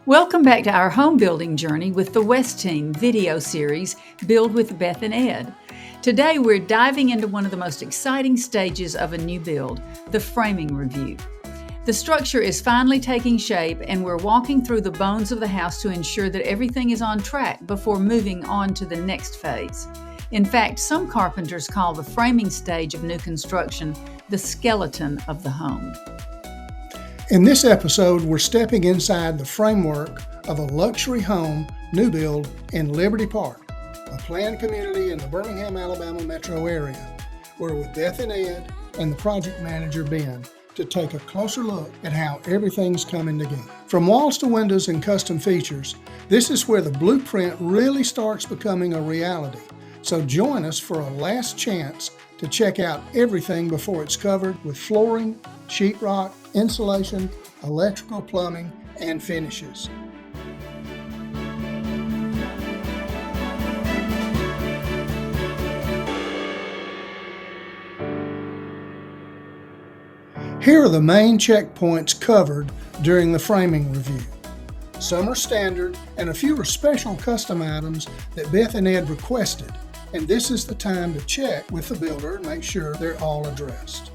Welcome back to our home building journey with the West Team video series, Build with Beth and Ed. Today we're diving into one of the most exciting stages of a new build, the framing review. The structure is finally taking shape and we're walking through the bones of the house to ensure that everything is on track before moving on to the next phase. In fact, some carpenters call the framing stage of new construction the skeleton of the home. In this episode, we're stepping inside the framework of a luxury home new build in Liberty Park, a planned community in the Birmingham, Alabama metro area. We're with Beth and Ed and the project manager, Ben, to take a closer look at how everything's coming together. From walls to windows and custom features, this is where the blueprint really starts becoming a reality. So join us for a last chance to check out everything before it's covered with flooring, sheetrock, insulation, electrical, plumbing, and finishes. Here are the main checkpoints covered during the framing review. Some are standard, and a few are special custom items that Beth and Ed requested, and this is the time to check with the builder and make sure they're all addressed.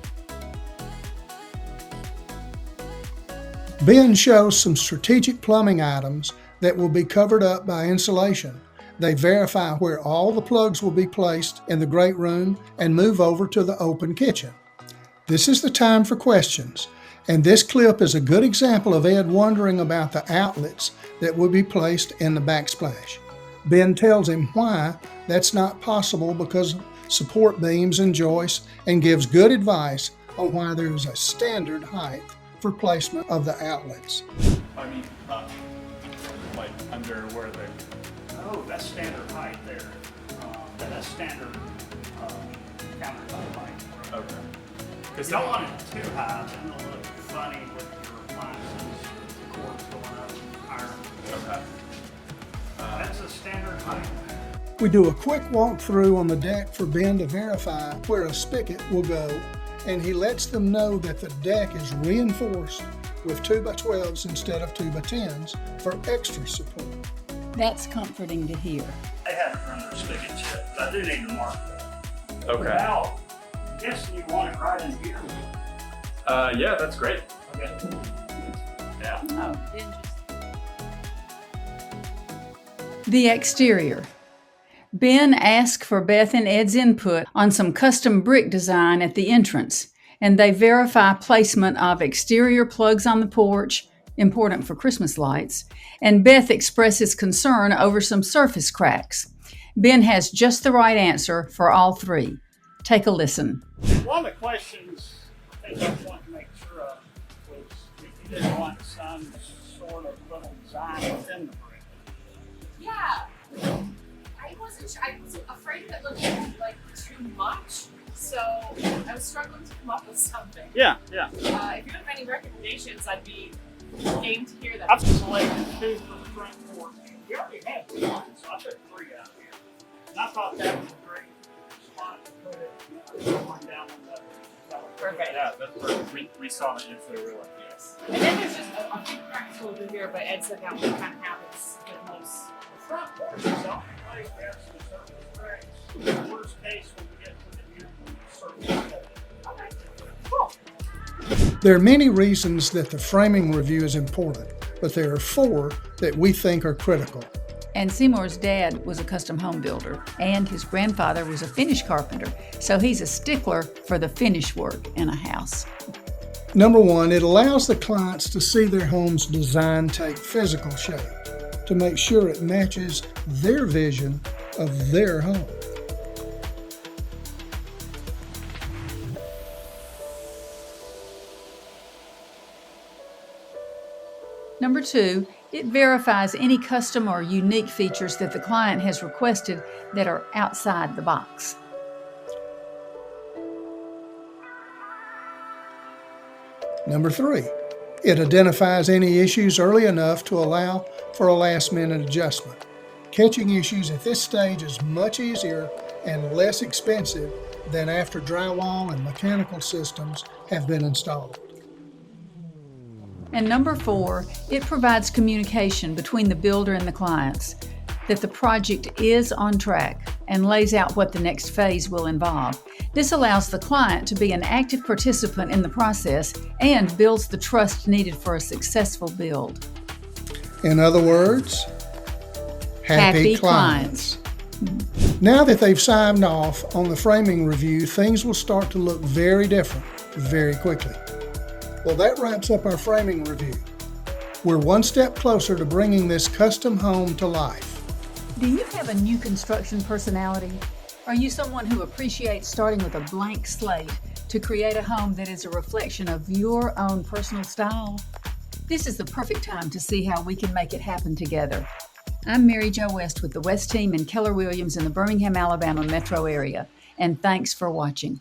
Ben shows some strategic plumbing items that will be covered up by insulation. They verify where all the plugs will be placed in the great room and move over to the open kitchen. This is the time for questions, and this clip is a good example of Ed wondering about the outlets that will be placed in the backsplash. Ben tells him why that's not possible because of support beams and joists, and gives good advice on why there is a standard height for placement of the outlets. I mean, like under where the, that's standard height there. That's standard countertop height. okay. You don't want it too high, then it'll look funny with your appliances, the cords going up higher. Okay. That's a standard height. We do a quick walkthrough on the deck for Ben to verify where a spigot will go, and he lets them know that the deck is reinforced with 2x12s instead of 2x10s for extra support. That's comforting to hear. They haven't run their spigots yet, but I do need to mark that. Okay. Now, I'm guessing you want it right in here. Yeah, that's great. Okay. Yeah. The exterior. Ben asked for Beth and Ed's input on some custom brick design at the entrance, and they verify placement of exterior plugs on the porch, important for Christmas lights, and Beth expresses concern over some surface cracks. Ben has just the right answer for all three. Take a listen. One of the questions I think I wanted to make sure of was if you didn't want some sort of little design within the brick. Yeah, I wasn't afraid that it looked like too much, so I was struggling to come up with something. Yeah. If you have any recommendations, I'd be game to hear that. I've selected 2 for the front porch. We already had 1, so I took 3 out here. And I thought that was a great spot to put it, going down on the Perfect. Yeah, that's perfect. We saw the info, we were like, yes. And then there's just a few cracks over here, but Ed said that one kind of happens with most. front porch is the only place we have some surface cracks. Worst case, when we get to the new surface. Okay, cool. There are many reasons that the framing review is important, but there are 4 that we think are critical. And Seymour's dad was a custom home builder, and his grandfather was a finish carpenter, so he's a stickler for the finish work in a house. Number 1, it allows the clients to see their home's design take physical shape to make sure it matches their vision of their home. Number 2, it verifies any custom or unique features that the client has requested that are outside the box. Number 3, it identifies any issues early enough to allow for a last-minute adjustment. Catching issues at this stage is much easier and less expensive than after drywall and mechanical systems have been installed. And number 4, it provides communication between the builder and the clients, that the project is on track and lays out what the next phase will involve. This allows the client to be an active participant in the process and builds the trust needed for a successful build. In other words, happy clients. Now that they've signed off on the framing review, things will start to look very different very quickly. Well, that wraps up our framing review. We're one step closer to bringing this custom home to life. Do you have a new construction personality? Are you someone who appreciates starting with a blank slate to create a home that is a reflection of your own personal style? This is the perfect time to see how we can make it happen together. I'm Mary Jo West with the West Team and Keller Williams in the Birmingham, Alabama metro area, and thanks for watching.